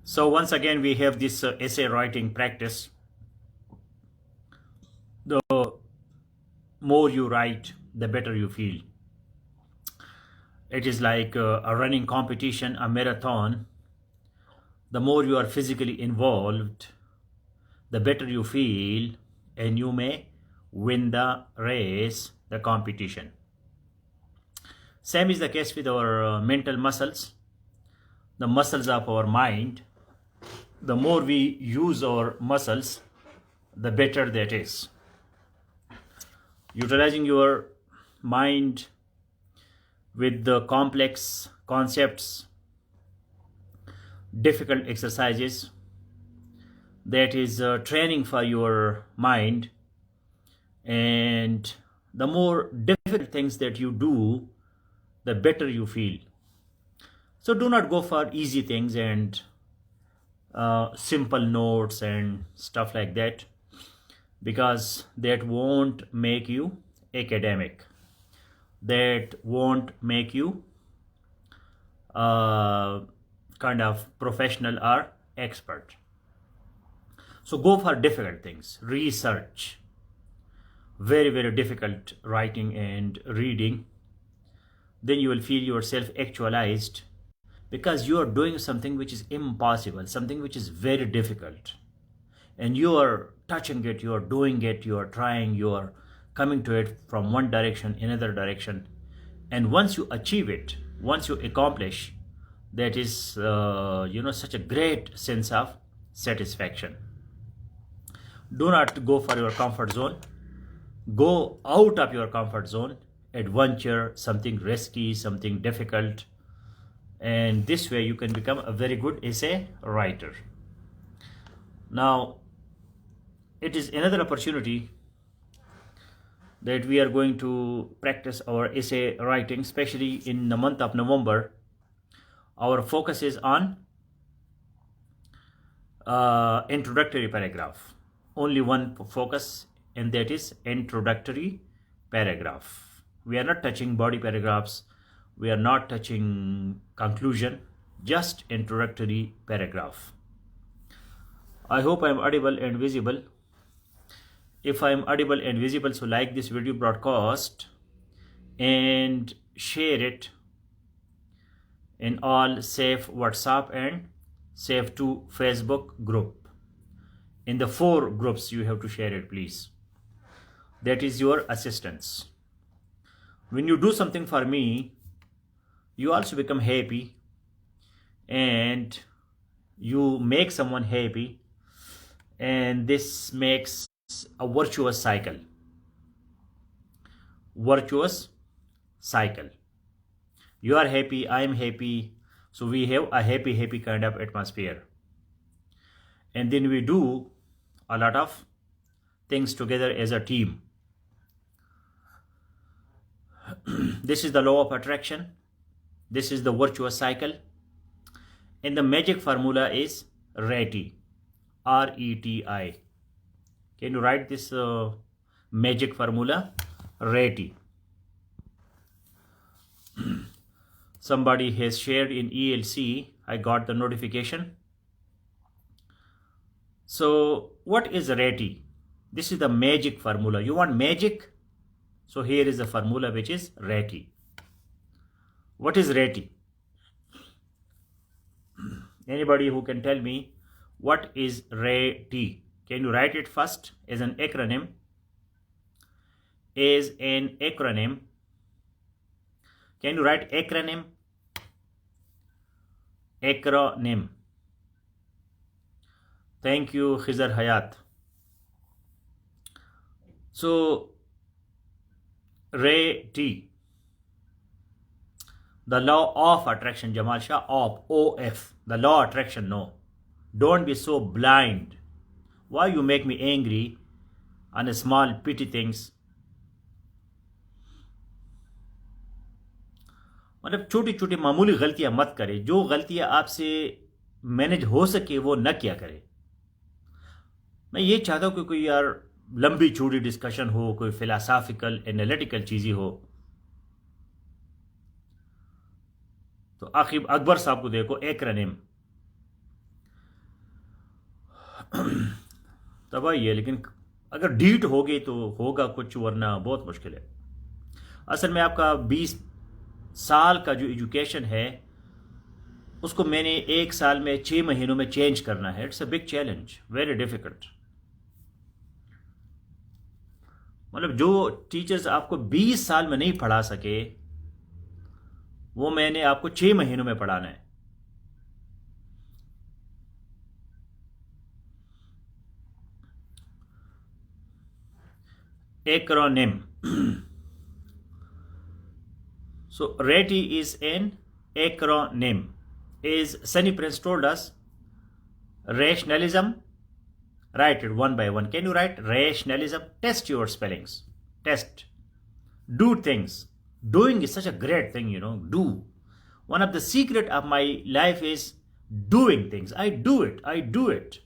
So once again, we have this essay writing practice. The more you write, the better you feel. It is like a running competition, a marathon. The more you are physically involved, the better you feel, and you may win the race, the competition. Same is the case with our mental muscles, the muscles of our mind. The more we use our muscles, the better that is. Utilizing your mind with the complex concepts, difficult exercises, that is training for your mind. And the more difficult things that you do, the better you feel. So do not go for easy things and simple notes and stuff like that, because that won't make you academic, that won't make you kind of professional or expert. So go for difficult things, research, very, very difficult writing and reading. Then you will feel yourself actualized, because you are doing something which is impossible, something which is very difficult. And you are touching it, you are doing it, you are trying, you are coming to it from one direction, another direction. And once you achieve it, once you accomplish, that is, such a great sense of satisfaction. Do not go for your comfort zone. Go out of your comfort zone, adventure, something risky, something difficult. And this way you can become a very good essay writer. Now, it is another opportunity that we are going to practice our essay writing, especially in the month of November. Our focus is on introductory paragraph. Only one focus, and that is introductory paragraph. We are not touching body paragraphs. We are not touching conclusion, just introductory paragraph. I hope I am audible and visible. If I am audible and visible, so like this video broadcast and share it in all safe WhatsApp and safe to Facebook group. In the 4 groups you have to share it, please. That is your assistance. When you do something for me, you also become happy, and you make someone happy, and this makes a virtuous cycle. Virtuous cycle. You are happy, I am happy, so we have a happy kind of atmosphere. And then we do a lot of things together as a team. This is the law of attraction. This is the virtuous cycle. And the magic formula is RETI. RETI. Can you write this magic formula? RETI. Somebody has shared in ELC. I got the notification. So what is RETI? This is the magic formula. You want magic? So here is the formula, which is RETI. What is RETI? Anybody who can tell me what is RETI? Can you write it first as an acronym? As an acronym. Can you write acronym? Acronym. Thank you, Khizar Hayat. So, RETI. The law of attraction, Jamal Shah, of OF. The law of attraction, no. Don't be so blind. Why you make me angry on a small petty things? मतलब छोटी छोटी मामूली गलतियां मत करें. जो गलतियां आपसे मैनेज हो सके वो न किया करें. मैं ये चाहता हूं कि कोई यार लंबी चौड़ी डिस्कशन हो, कोई फिलोसॉफिकल एनालिटिकल चीज़ें हो. तो आखिर अकबर साहब को देखो, एक्रोनिम. तब वही है, लेकिन अगर डीट होगी तो होगा कुछ, वरना बहुत मुश्किल है। असल में आपका 20 साल का जो एजुकेशन है उसको मैंने 1 साल में 6 महीनों में चेंज करना है। It's a big challenge, very difficult. मतलब जो टीचर्स आपको 20 साल में नहीं पढ़ा सके वो मैंने आपको 6 महीनों में पढ़ाना है। Acronym. So RETI is an acronym. As Sunny Prince told us, rationalism. Write it one by one. Can you write rationalism? Test your spellings. Test. Do things. Doing is such a great thing, you know. Do. One of the secret of my life is doing things. I do it. I do it.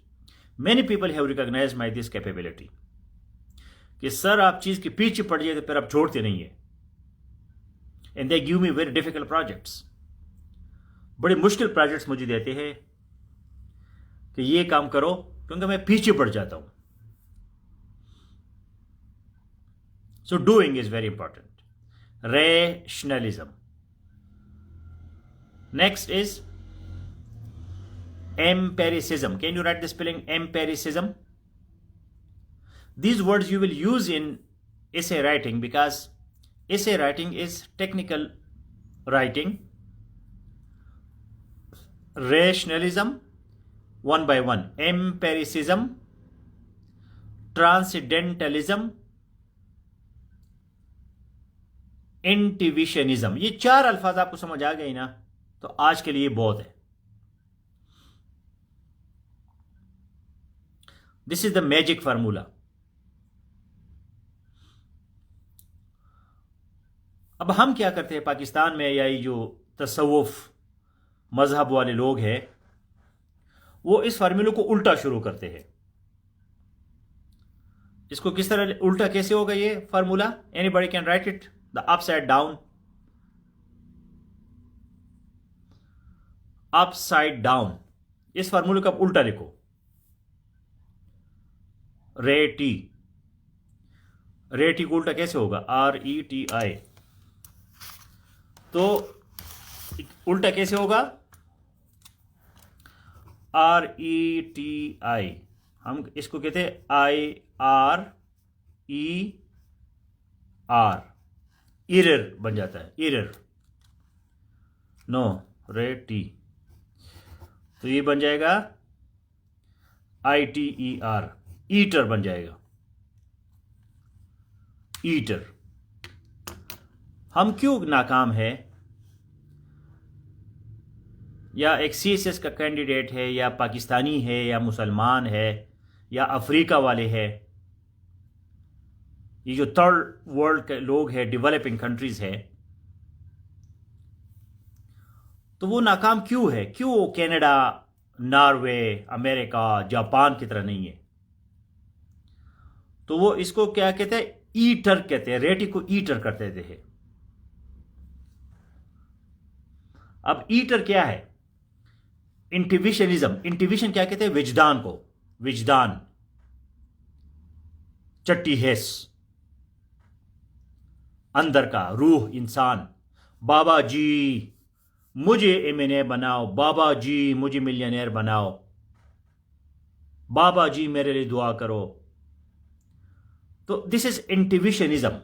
Many people have recognized my this capability. कि sir आप चीज के पीछे पड़ जाए तो फिर आप छोड़ते नहीं है। And they give me very difficult projects. बड़े मुश्किल प्रोजेक्ट्स मुझे देते हैं कि ये काम करो, क्योंकि मैं पीछे पड़ जाता हूं। So doing is very important. Rationalism. Next is empiricism. Can you write the spelling empiricism? These words you will use in essay writing, because essay writing is technical writing. Rationalism, one by one. Empiricism, transcendentalism, intuitionism. ये 4 अल्फाज आपको समझ आ गई ना, तो आज के लिए बहुत है। This is the magic formula. अब हम क्या करते हैं पाकिस्तान में, या ये जो तसव्वुफ मजहब वाले लोग हैं वो इस फार्मूले को उल्टा शुरू करते हैं। इसको किस तरह उल्टा कैसे होगा ये formula? Anybody can write it, the upside down. Upside down, इस फार्मूले का आप उल्टा लिखो। रेटी, रेटी को उल्टा कैसे होगा? RETI। तो उल्टा कैसे होगा? RETI। हम इसको कहते हैं IRER। इरर बन जाता है, इरर। नो, रेटी, तो ये बन जाएगा ITER, ईटर बन जाएगा, ईटर। हम क्यों नाकाम है? या एक CSS का कैंडिडेट है, या पाकिस्तानी है, या मुसलमान है, या अफ्रीका वाले है, ये जो थर्ड वर्ल्ड के लोग हैं, डेवलपिंग कंट्रीज है, तो वो नाकाम क्यों है? क्यों वो कनाडा, नॉर्वे, अमेरिका, जापान की तरह नहीं है? तो वो इसको क्या कहते हैं? ईटर कहते हैं। रेटी को ईटर करते थे। अब ईटर क्या है? इंट्यूशनिज्म। इंट्यूशन क्या कहते हैं? विजदान को, विजदान, चट्टी हेस, अंदर का रूह, इंसान। बाबा जी मुझे एमएनए बनाओ, बाबा जी मुझे मिलियनेयर बनाओ, बाबा जी मेरे लिए दुआ करो। तो this is intuitionism.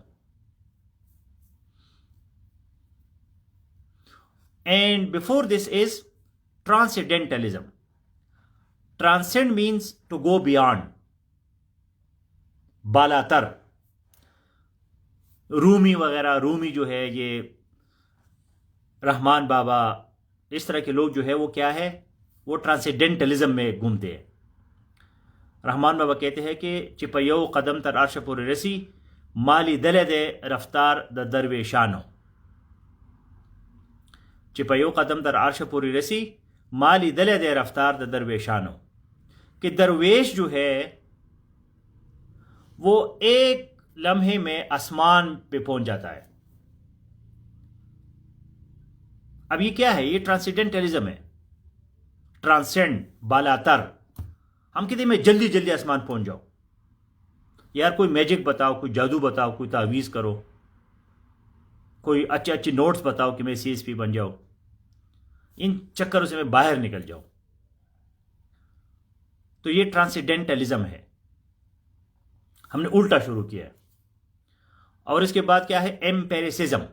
And before this is transcendentalism. Transcend means to go beyond. बालातर। रूमी वगैरह, रूमी जो है, ये रहमान बाबा, इस तरह के लोग जो है वो क्या है? वो ट्रांसेंडेंटलिज्म में घूमते हैं। रहमान बाबा कहते हैं कि चिपयो कदम तर अर्श पुर रसी, माली दले दे रफ्तार द दरवेशानो। चिपयो कदम दर अर्श पूरी रसी, माली दले दे रफ्तार द दरवेशानो। कि दरवेश जो है वो एक लम्हे में आसमान पे पहुंच जाता है। अब ये क्या है? ये ट्रांसेंडेंटलिज्म है। ट्रांसेंड, बालातर। हम कहते हैं मैं जल्दी जल्दी आसमान पहुंच जाऊं। यार कोई मैजिक बताओ, कोई जादू बताओ, कोई तावीज़ करो, कोई अच्छे अच्छे नोट्स बताओ कि मैं CSP बन जाऊं, इन चक्करों से मैं बाहर निकल जाऊं। तो ये ट्रांसेंडेंटलिज्म है, हमने उल्टा शुरू किया है। और इसके बाद क्या है? एम्पेरिसिज्म।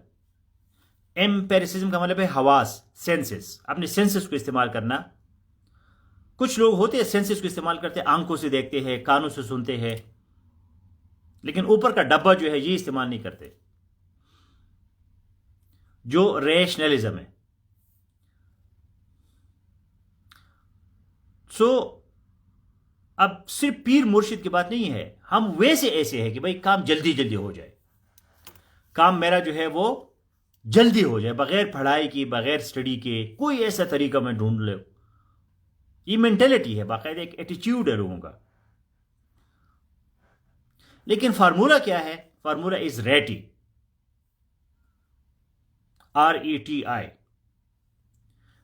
एम्पेरिसिज्म का मतलब है हवास, सेंसेस, अपने सेंसेस को इस्तेमाल करना। कुछ लोग होते हैं सेंसेस को इस्तेमाल करते हैं, आंखों से देखते हैं, कानों से सुनते हैं, लेकिन ऊपर का डब्बा जो है ये इस्तेमाल नहीं करते, जो रैशनलिज्म है। सो अब सिर्फ पीर मुर्शिद की बात नहीं है, हम वैसे ऐसे हैं कि भाई काम जल्दी जल्दी हो जाए, काम मेरा जो है वो जल्दी हो जाए, बगैर पढ़ाई की, बगैर स्टडी के, कोई ऐसा तरीका मैं ढूंढ ले। ये मेंटेलिटी है, बाकायदा एक एटीट्यूड है लोगों का। लेकिन फार्मूला क्या है? फार्मूला इज रेटी, RETI।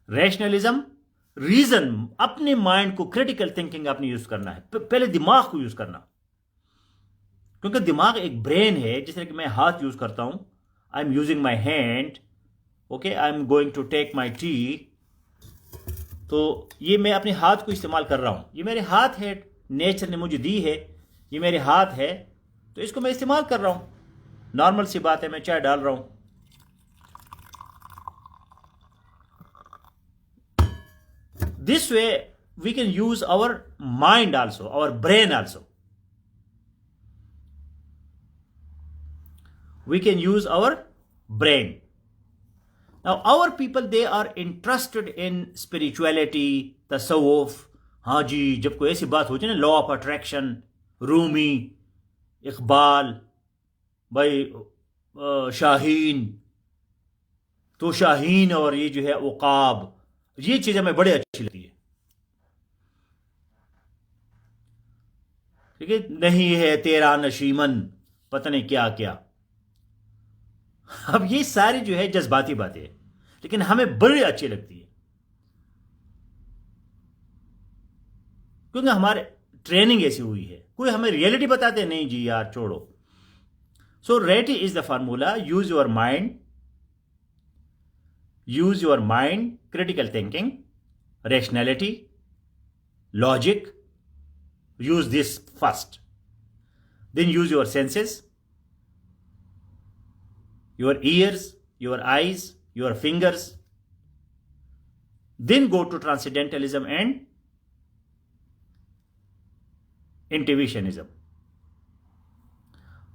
रैशनलिज्म, रीजन, अपने माइंड को, क्रिटिकल थिंकिंग अपनी यूज करना है, पहले दिमाग को यूज करना, क्योंकि दिमाग एक ब्रेन है। जिस तरह कि मैं हाथ यूज करता हूं, I am using my hand, okay, I am going to take my tea, तो ये मैं अपने हाथ को इस्तेमाल कर रहा हूं, ये मेरे हाथ है, नेचर ने मुझे दी है, ये मेरे हाथ है, तो इसको मैं इस्तेमाल कर रहा हूं। नॉर्मल सी बात है, मैं चाय डाल रहा हूं, this way we can use our mind also, our brain also. We can use our brain. Now our people, they are interested in spirituality, tasawwuf। हाँ जी, जब कोई ऐसी बात होती है ना, law of attraction, Rumi, Iqbal, भाई शाहीन, तो शाहीन और ये जो है उकाब, ये चीजें हमें बड़ी अच्छी लगती है। ठीक है, नहीं है तेरा नशीमन, पता नहीं क्या क्या। अब ये सारी जो है जज्बाती बातें, लेकिन हमें बड़ी अच्छी लगती है, क्योंकि हमारे ट्रेनिंग ऐसी हुई है। कोई हमें रियलिटी बताते नहीं जी यार, छोड़ो। सो रेटी is the formula, use your mind, use your mind, critical thinking, rationality, logic. Use this first, then use your senses, your ears, your eyes, your fingers, then go to transcendentalism and intuitionism।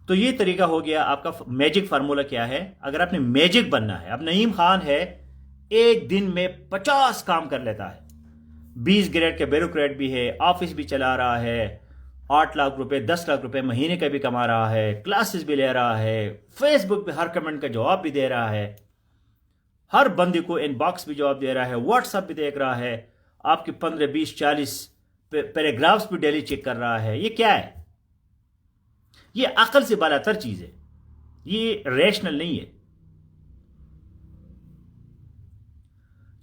तो ये तरीका हो गया आपका। Magic formula क्या है? अगर आपने मैजिक बनना है, अब नईम खान है, एक दिन में 50 काम कर लेता है, 20 ग्रेड के ब्यूरोक्रेट भी है, ऑफिस भी चला रहा है, 8 लाख रुपए 10 लाख रुपए महीने का भी कमा रहा है, क्लासेस भी ले रहा है, फेसबुक पे हर कमेंट का जवाब भी दे रहा है, हर बंदे को इनबॉक्स भी जवाब दे रहा है, व्हाट्सएप भी देख रहा है, आपके 15 20 40 पैराग्राफ्स भी डेली चेक कर रहा है। ये क्या है? ये अकल से बालातर चीज है, ये रैशनल नहीं है,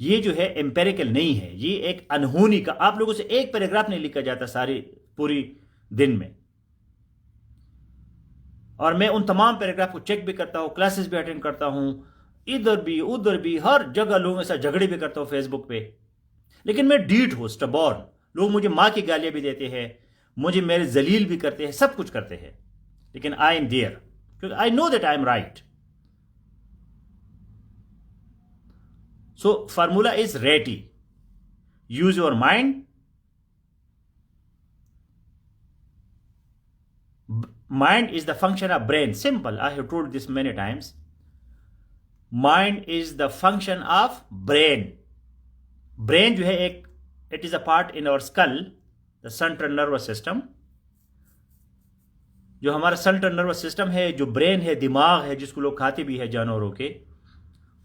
ये जो है एम्पेरिकल नहीं है, ये एक अनहोनी का। आप लोगों से एक पैराग्राफ नहीं लिखा जाता सारी पूरी दिन में, और मैं उन तमाम पैराग्राफ को चेक भी करता हूं, क्लासेस भी अटेंड करता हूं, इधर भी उधर भी, हर जगह लोगों के साथ झगड़े भी करता हूं फेसबुक पे। लेकिन मैं डीट हूं, स्टबॉर्न। लोग मुझे मां की गालियां भी देते हैं, मुझे मेरे जलील भी करते हैं, सब कुछ करते हैं, लेकिन आई एम देयर, क्योंकि I know that I am right. So formula is ready, use your mind, mind is the function of brain, simple, I have told this many times. Mind is the function of brain. Brain जो है एक, it is a part in our skull, the central nervous system। जो हमारा central nervous system है, जो brain है, दिमाग है, जिसको लोग खाते भी है जानवरों के,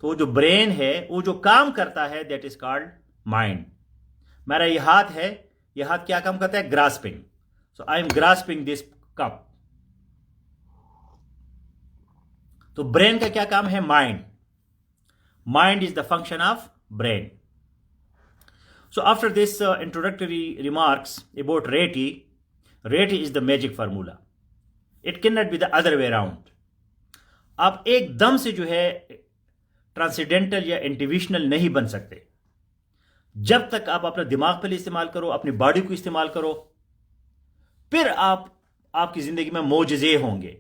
तो जो ब्रेन है वो जो काम करता है, दैट इज कॉल्ड माइंड। मेरा ये हाथ है, ये हाथ क्या काम करता है? Grasping. So I am grasping this cup. तो ब्रेन का क्या काम है? Mind. Mind is the function of brain. So after this introductory remarks about RETI, RETI is the magic formula. It cannot be the other way around. आप एकदम से जो है ट्रांसेंडेंटल या इंडिविजुअल नहीं बन सकते जब तक आप अपना दिमाग पहले इस्तेमाल करो, अपनी बॉडी को इस्तेमाल करो, फिर आपकी जिंदगी में मोजज़े होंगे,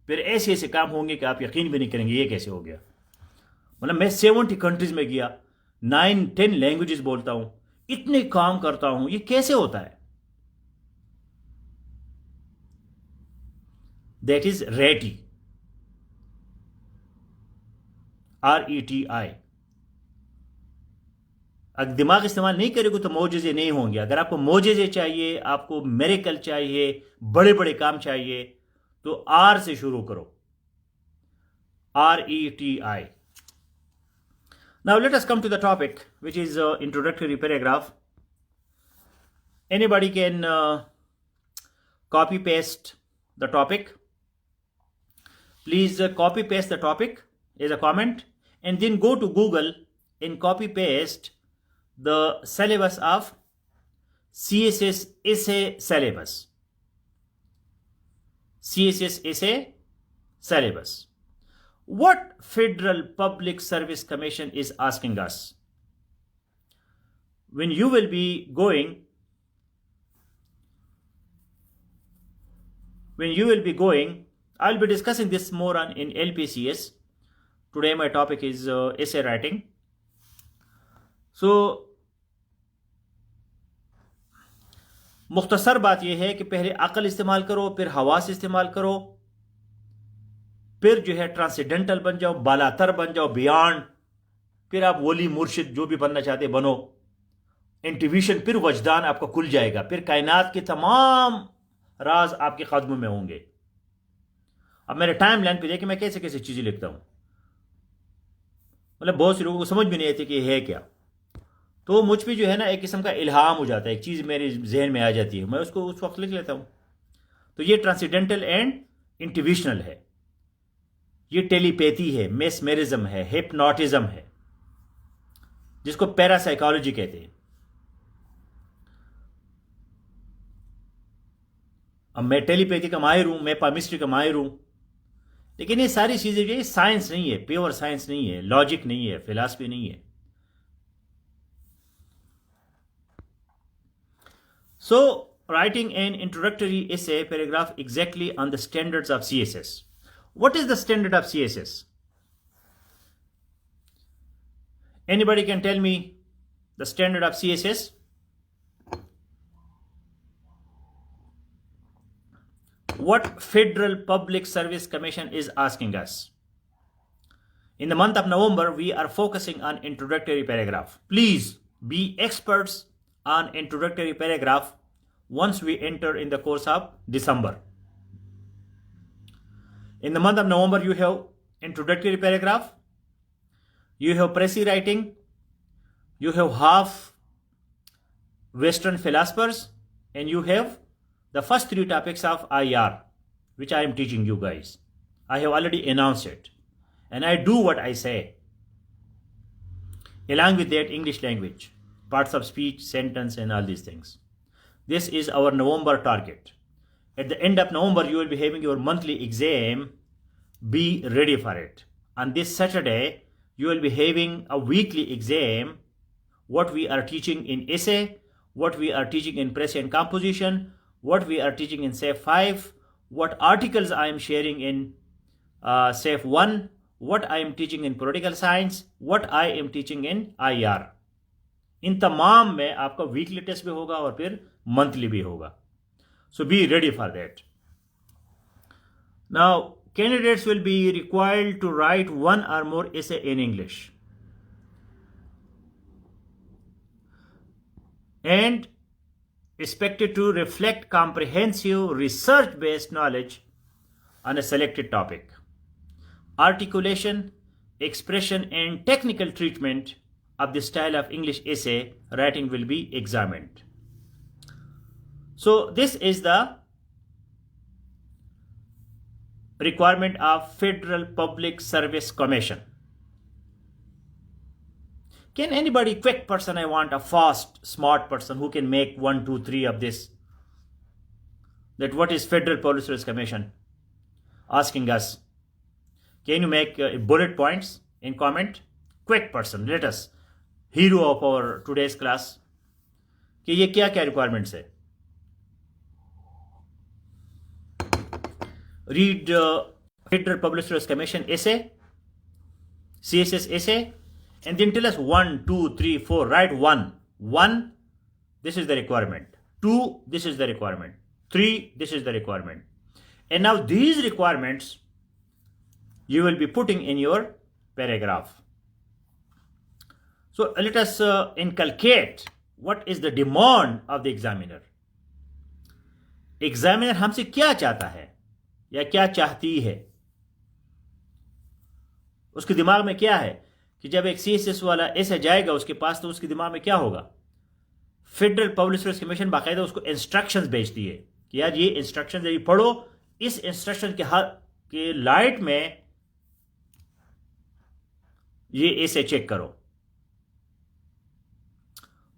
फिर ऐसे ऐसे काम होंगे कि आप यकीन भी नहीं करेंगे ये कैसे हो गया। मतलब मैं 70 कंट्रीज में गया, 9-10 लैंग्वेजेस बोलता हूं, इतने काम करता हूं, ये कैसे होता है? दैट इज रेटी, RETI। अगर दिमाग इस्तेमाल नहीं करेगा तो मोजज़े नहीं होंगे। अगर आपको मोजज़े चाहिए, आपको मिरेकल चाहिए, बड़े बड़े काम चाहिए, तो R से शुरू करो, RETI। Now let us come to the topic, which is introductory paragraph. Anybody can copy paste the topic. Please copy paste the topic as a comment and then go to Google and copy paste the syllabus of CSS essay syllabus. CSS essay syllabus. What Federal Public Service Commission is asking us? When you will be going, I'll be discussing this more on in LPCS. Today my topic is essay writing. So मुख्तसर बात यह है कि पहले अकल इस्तेमाल करो, फिर हवास इस्तेमाल करो, फिर जो है ट्रांसेंडेंटल बन जाओ, बालातर बन जाओ, बियॉन्ड, फिर आप वली मुर्शिद जो भी बनना चाहते बनो, इंट्यूशन, फिर वजदान आपका खुल जाएगा, फिर कायनात के तमाम राज आपके कदमों में होंगे। अब मेरे टाइम लाइन पे देखिए मैं कैसे कैसे चीजें लिखता हूं, मतलब बहुत से लोगों को समझ भी नहीं आती कि ये है क्या। तो मुझ पे जो है ना एक किस्म का इल्हाम हो जाता है, एक चीज मेरे जहन में आ जाती है, मैं उसको उस वक्त लिख लेता हूं। तो ये ट्रांसेंडेंटल एंड इंट्यूशनल है, ये टेलीपैथी है, मेस्मेरिज्म है, हिप्नोटिज्म है, जिसको पैरासाइकोलॉजी कहते हैं। अब मैं टेलीपैथी का माहिर हूं, मैं पामिस्ट्री का माहिर हूं, लेकिन ये सारी चीजें जो है साइंस नहीं है, प्योर साइंस नहीं है, लॉजिक नहीं है, फिलॉसफी नहीं है। So writing an introductory essay paragraph exactly on the standards of CSS. What is the standard of CSS? Anybody can tell me the standard of CSS? What Federal Public Service Commission is asking us? In the month of November, we are focusing on introductory paragraph. Please be experts on introductory paragraph once we enter in the course of December. In the month of November, you have introductory paragraph, you have précis writing, you have half Western philosophers, and you have the first 3 topics of IR, which I am teaching you guys. I have already announced it, and I do what I say. Along with that, English language, parts of speech, sentence, and all these things. This is our November target. At the end of November, you will be having your monthly exam. Be ready for it. On this Saturday, you will be having a weekly exam. What we are teaching in essay, what we are teaching in press and composition, what we are teaching in SAFE 5, what articles I am sharing in SAFE 1, what I am teaching in political science, what I am teaching in IR. इन तमाम में आपका weekly test भी होगा और फिर monthly भी होगा. So be ready for that. Now, candidates will be required to write 1 or more essay in English and expected to reflect comprehensive research-based knowledge on a selected topic. Articulation, expression, and technical treatment of the style of English essay writing will be examined. So this is the requirement of Federal Public Service Commission. Can anybody, quick person, I want a fast, smart person who can make 1, 2, 3 of this. That what is Federal Public Service Commission asking us? Can you make bullet points in comment? Quick person, let us, hero of our today's class, कि ये क्या क्या requirements है. Read Federal Public Service Commission essay, CSS essay, and then tell us 1, 2, 3, 4. Write 1. 1, this is the requirement. 2, this is the requirement. 3, this is the requirement. And now these requirements you will be putting in your paragraph. So let us inculcate what is the demand of the examiner. Examiner हमसे क्या चाहता है या क्या चाहती है. उसके दिमाग में क्या है कि जब एक CSS वाला ऐसे जाएगा उसके पास, तो उसके दिमाग में क्या होगा. फेडरल पब्लिक सर्विस कमीशन बाकायदा उसको इंस्ट्रक्शंस भेजती है कि यार ये इंस्ट्रक्शन यदि पढ़ो, इस इंस्ट्रक्शन के लाइट में ये ऐसे चेक करो.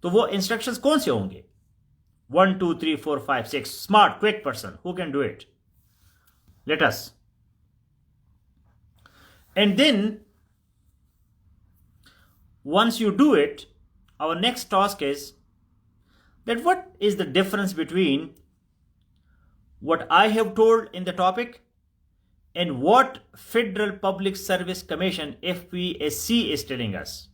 तो वो इंस्ट्रक्शंस कौन से होंगे? 1, 2, 3, 4, 5, 6. Smart, quick person who can do it. Let us. And then once you do it, our next task is that what is the difference between what I have told in the topic and what Federal Public Service Commission FPSC is telling us.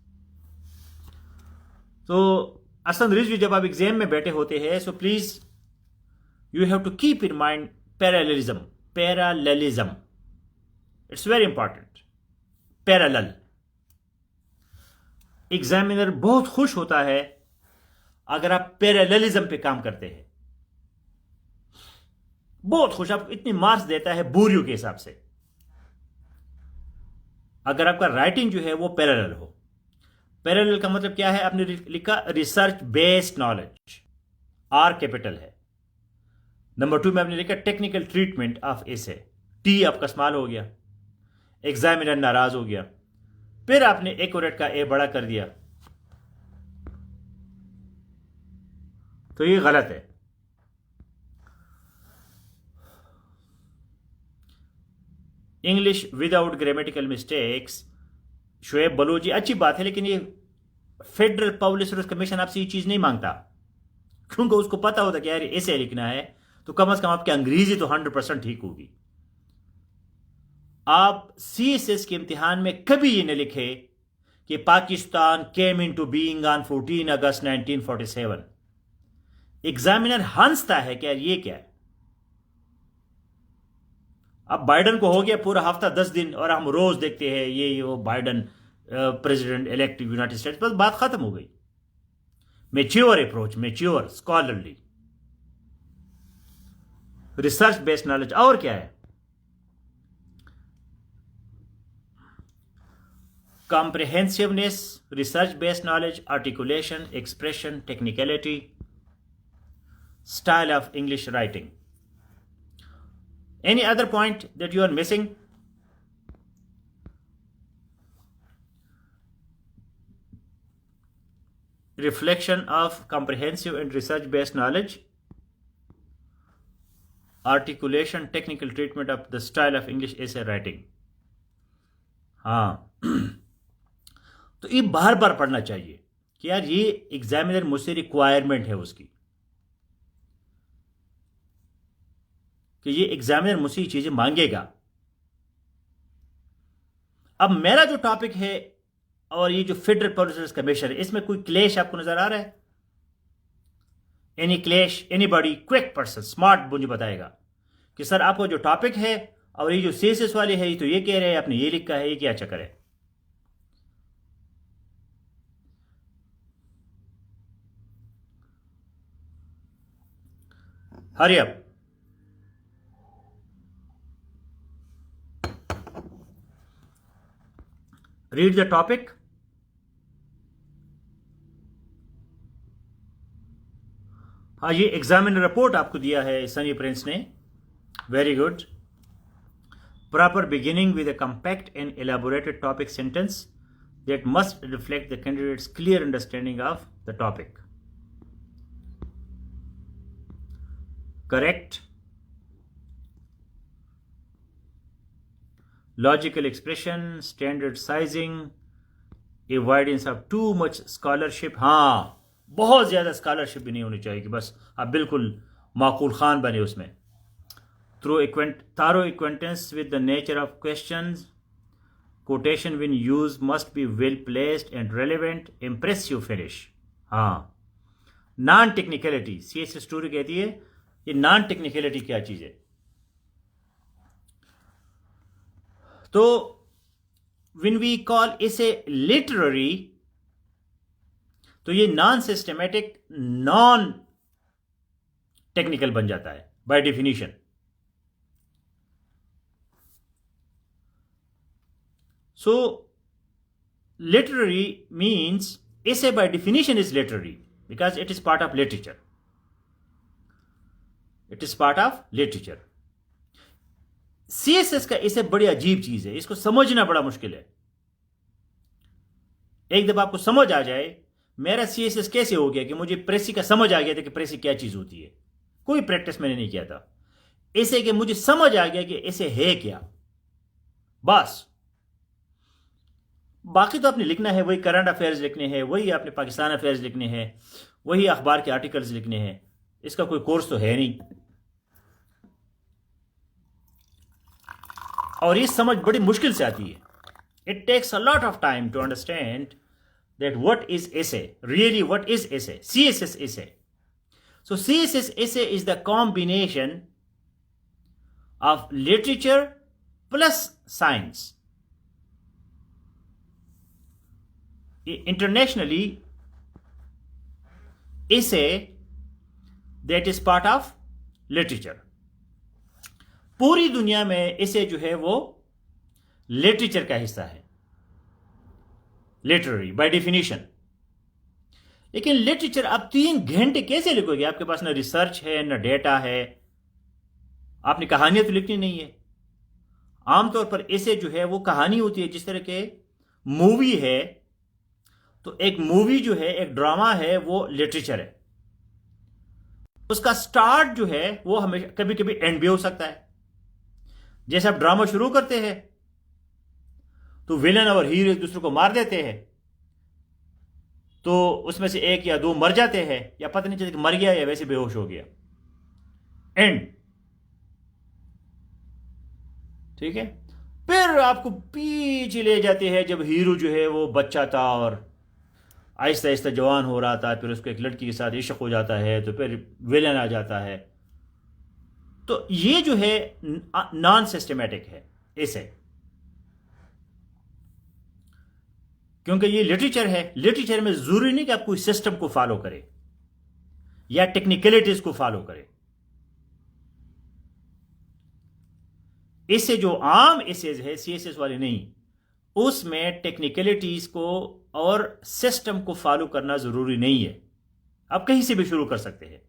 So Asan Rizvi, जब आप exam में बैठे होते हैं, so please you have to keep in mind parallelism. It's very important. Parallel. Examiner बहुत खुश होता है अगर आप पैरेललिज्म पे काम करते हैं. बहुत खुश, आपको इतनी मार्क्स देता है बोरियो के हिसाब से अगर आपका राइटिंग जो है वो पैरेलल हो. पैरेलल का मतलब क्या है? आपने लिखा research based knowledge, are capital है. नंबर 2 में आपने लिखा technical treatment of essay, T आपका स्मॉल हो गया. एग्जामिनर नाराज हो गया. फिर आपने एक्यूरेट का ए बड़ा कर दिया, तो ये गलत है. English without grammatical mistakes, Shoaib Baluchi, अच्छी बात है, लेकिन ये फेडरल पब्लिक सर्विस कमीशन आपसे ये चीज नहीं मांगता, क्योंकि उसको पता होता कि यार ऐसे लिखना है, तो कम से कम आपकी अंग्रेजी तो 100% ठीक होगी. आप CSS के इम्तिहान में कभी ये न लिखे कि Pakistan came into being on 14 August 1947. Examiner हंसता है कि यार ये क्या है. अब बाइडन को हो गया पूरा हफ्ता 10 दिन और हम रोज देखते हैं ये वो Biden president elect United states, बस बात खत्म हो गई. Mature approach, mature scholarly research based knowledge. और क्या है? comprehensiveness, research-based knowledge, articulation, expression, technicality, style of English writing. Any other point that you are missing? Reflection of comprehensive and research-based knowledge, articulation, technical treatment of the style of English essay writing. हाँ, तो ये बार बार पढ़ना चाहिए कि यार ये examiner मुझसे requirement है उसकी, कि ये एग्जामिनर मुझसे ये चीजें मांगेगा. अब मेरा जो टॉपिक है और ये जो फेडरल पब्लिक सर्विस कमीशन है, इसमें कोई क्लेश आपको नजर आ रहा है? एनी क्लेश? एनीबॉडी, क्विक पर्सन, स्मार्ट मुझे बताएगा कि सर आपको जो टॉपिक है और ये जो CSS वाले है, ये तो ये कह रहे हैं आपने ये लिखा है, ये क्या चक्कर है? Hurry up. Read the topic. हाँ, ये एग्जामिनर रिपोर्ट आपको दिया है सनी प्रिंस ने. Very good. Proper beginning with a compact and elaborated topic sentence. that must reflect the candidate's clear understanding of the topic. Correct. Logical expression, standard sizing, avoidance of too much scholarship. हाँ, बहुत ज़्यादा scholarship भी नहीं होनी चाहिए कि बस आप बिल्कुल माकूल खान बने उसमें. Thorough acquaintance with the nature of questions. Quotation when used must be well placed and relevant. Impressive finish. हाँ. Non technicality. CS स्टोरी कहती है ये नॉन टेक्निकलिटी क्या चीज़ है. तो when we call essay literary, तो ये नॉन सिस्टमेटिक नॉन टेक्निकल बन जाता है by definition. So literary means essay by definition is literary because it is part of literature. It is part of literature. CSS का essay बड़ी अजीब चीज है, इसको समझना बड़ा मुश्किल है. एक दफा आपको समझ आ जाए मेरा CSS कैसे हो गया कि मुझे प्रेसी का समझ आ गया था कि प्रेसी क्या चीज होती है. कोई प्रैक्टिस मैंने नहीं किया था. ऐसे कि मुझे समझ आ गया कि ऐसे है क्या, बस. बाकी तो आपने लिखना है, वही करंट अफेयर्स लिखने हैं, वही आपने पाकिस्तान अफेयर्स लिखने हैं, वही अखबार के आर्टिकल्स लिखने हैं. इसका कोई कोर्स तो है नहीं. और ये समझ बड़ी मुश्किल से आती है. It takes a lot of time to understand that what is essay, really what is essay. CSS essay. So CSS essay is the combination of literature plus science. Internationally, essay that is part of literature. पूरी दुनिया में essay जो है वो literature का हिस्सा है, literary by definition. लेकिन लिटरेचर आप 3 घंटे कैसे लिखोगे? आपके पास ना रिसर्च है ना डेटा है, आपने कहानियां तो लिखनी नहीं है. आमतौर पर ऐसे जो है वो कहानी होती है. जिस तरह के मूवी है, तो एक मूवी जो है, एक ड्रामा है, वो लिटरेचर है. उसका स्टार्ट जो है वो हमेशा कभी कभी एंड भी हो सकता है. जैसे आप ड्रामा शुरू करते हैं तो विलन और हीरो एक दूसरे को मार देते हैं, तो उसमें से एक या 2 मर जाते हैं, या पता नहीं चलता कि मर गया या वैसे बेहोश हो गया. एंड. ठीक है. फिर आपको पीछे ले जाते हैं जब हीरो जो है वो बच्चा था और आहिस्ता आहिस्ता जवान हो रहा था, फिर उसको एक लड़की के साथ इश्क हो जाता है, तो फिर विलन आ जाता है. तो ये जो है नॉन सिस्टमेटिक है ऐसे, क्योंकि ये लिटरेचर है. लिटरेचर में जरूरी नहीं कि आप कोई सिस्टम को फॉलो करें या टेक्निकलिटीज को फॉलो करें. इससे जो आम एसेज है CSS वाले नहीं, उसमें टेक्निकलिटीज को और सिस्टम को फॉलो करना जरूरी नहीं है. आप कहीं से भी शुरू कर सकते हैं.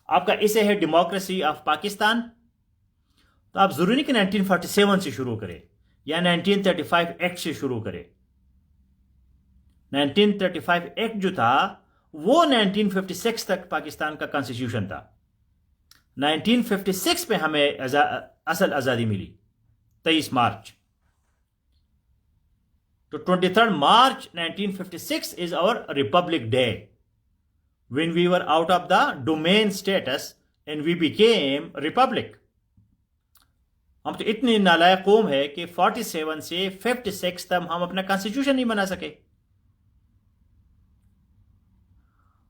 आपका इसे है डेमोक्रेसी ऑफ पाकिस्तान, तो आप जरूरी नहीं कि 1947 से शुरू करें या 1935 एक्ट से शुरू करें. 1935 एक्ट जो था वो 1956 तक पाकिस्तान का कॉन्स्टिट्यूशन था. 1956 में हमें असल आज़ादी मिली 23 मार्च. तो 23 मार्च 1956 is our Republic Day, when we were out of the domain status and we became republic. हम तो इतनी नालायक कौम है कि 47 से 56 तक हम अपना कॉन्स्टिट्यूशन नहीं बना सके.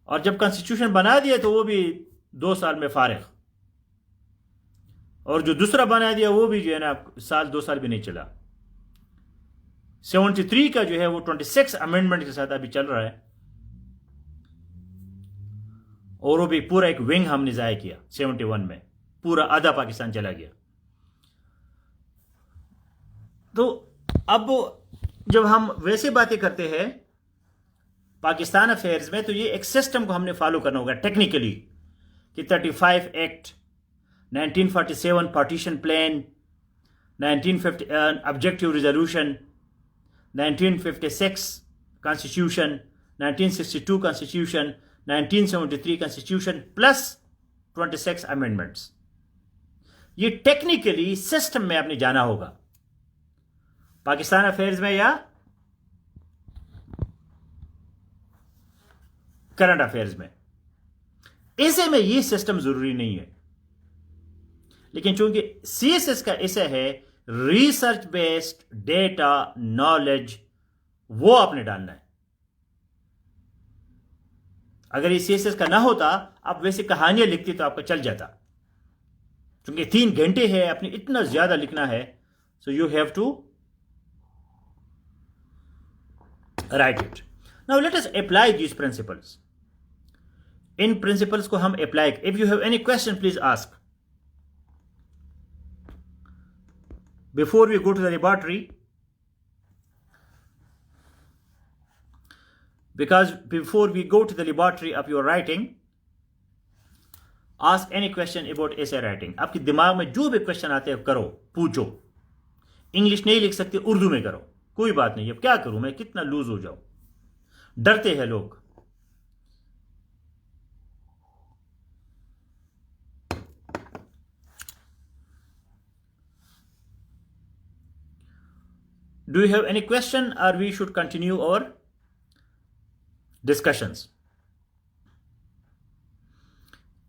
और जब कॉन्स्टिट्यूशन बना दिया तो वो भी 2 साल में फारिग, और जो दूसरा बना दिया वो भी जो है ना 2 साल भी नहीं चला. 73 का जो है वो 26 अमेंडमेंट के साथ अभी चल रहा है, और वो भी पूरा एक विंग हमने जाया किया. 71 में पूरा आधा पाकिस्तान चला गया. तो अब जब हम वैसे बातें करते हैं पाकिस्तान अफेयर्स में, तो ये एक सिस्टम को हमने फॉलो करना होगा टेक्निकली, कि 35 act, 1947 partition plan, 1950 objective resolution, 1956 constitution, 1962 constitution, 1973 constitution plus 26 amendments. ये टेक्निकली सिस्टम में आपने जाना होगा, पाकिस्तान अफेयर्स में या करंट अफेयर्स में। ऐसे में ये सिस्टम जरूरी नहीं है, लेकिन चूंकि सीएसएस का ऐसा है रिसर्च बेस्ड डेटा नॉलेज, वो आपने डालना है। अगर ये सीएसएस का ना होता, आप वैसे कहानियां लिखती तो आपका चल जाता। क्योंकि 3 घंटे है, अपने इतना ज्यादा लिखना है, so you have to write it. Now let us apply these principles. इन प्रिंसिपल्स को हम apply, if you have any question please ask. Before we go to the laboratory, because before we go to the laboratory of your writing, ask any question about essay writing। आपके दिमाग में जो भी question आते हैं करो, पूछो। English नहीं लिख सकते, उर्दू में करो, कोई बात नहीं। अब क्या करूं मैं, कितना लूज हो जाऊं, डरते हैं लोग। Do you have any question or we should continue our discussions?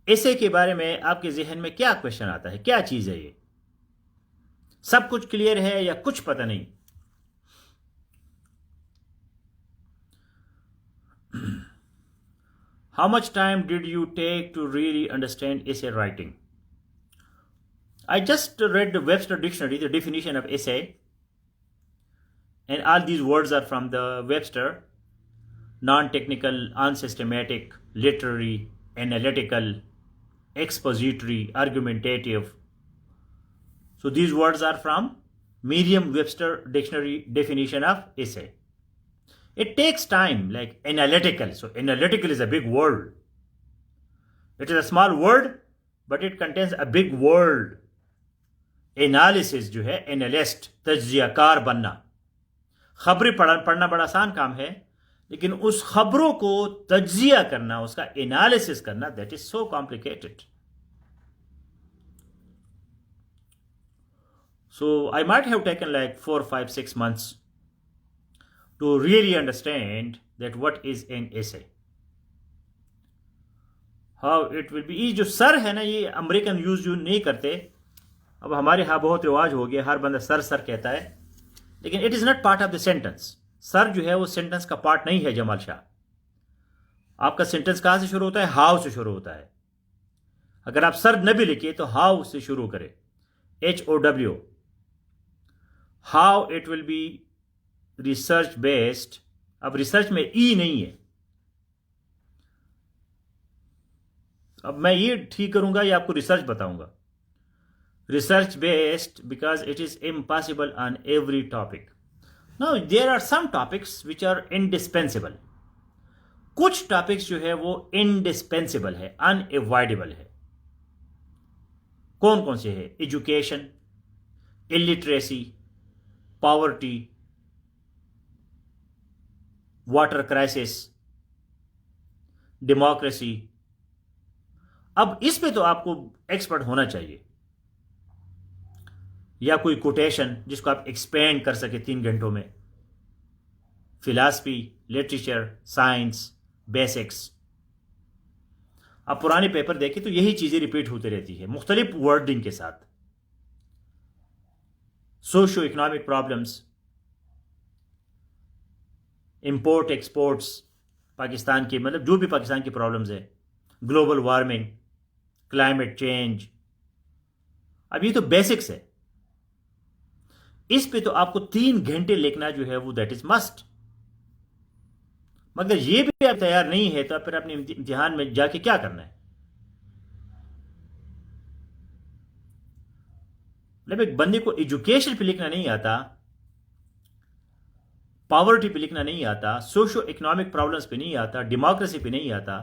ऐसे के बारे में आपके जहन में क्या क्वेश्चन आता है, क्या चीज है ये? सब कुछ क्लियर है या कुछ पता नहीं? How much time did you take to really understand essay writing? I just read the Webster dictionary, the definition of essay, and all these words are from the Webster: non-technical, unsystematic, literary, analytical, expository, argumentative. So these words are from Merriam-Webster dictionary definition of essay. It takes time, like analytical. So analytical is a big word. It is a small word, but it contains a big word. Analysis जो है, analyst, तज्जियाकार बनना। खबरें पढ़ना बड़ा आसान काम है, लेकिन उस खबरों को तज्जिया करना, उसका एनालिसिस करना, that is so complicated. So I might have taken like 4, 5, 6 months to really understand that what is an essay, how it will be। ये जो सर है ना, ये अमेरिकन यूज नहीं करते, अब हमारे यहाँ बहुत रिवाज हो गया, हर बंदा सर सर कहता है, लेकिन it is not part of the sentence. Sir जो है वो सेंटेंस का पार्ट नहीं है जमाल शाह। आपका सेंटेंस कहां से शुरू होता है? हाउ से शुरू होता है। अगर आप सर न भी लिखिए तो हाउ से शुरू करें, HOW। How it will be research based. अब रिसर्च में ई नहीं है। अब मैं ये ठीक करूंगा या आपको रिसर्च बताऊंगा? Research based because it is impossible on every topic. Now there are some topics which are indispensable. कुछ टॉपिक्स जो है वो indispensable है, unavoidable है। कौन कौन से है? Education, illiteracy, poverty, water crisis, democracy. अब इस पे तो आपको एक्सपर्ट होना चाहिए, या कोई कोटेशन जिसको आप एक्सपेंड कर सके 3 घंटों में। Philosophy, literature, science, basics. आप पुराने पेपर देखिए तो यही चीजें रिपीट होती रहती है, मुख्तलिफ वर्डिंग के साथ। Socio economic problems, import exports, Pakistan की, मतलब जो भी पाकिस्तान की प्रॉब्लम्स है, ग्लोबल वार्मिंग, क्लाइमेट चेंज। अब ये तो बेसिक्स है, इस पे तो आपको 3 घंटे लिखना जो है वो दैट इज मस्ट। मगर ये भी आप तैयार नहीं है तो फिर अपने इम्तिहान में जाके क्या करना है? मतलब एक बंदे को एजुकेशन पे लिखना नहीं आता, पॉवर्टी पे लिखना नहीं आता, सोशो इकोनॉमिक प्रॉब्लम्स पे नहीं आता, डेमोक्रेसी पे नहीं आता,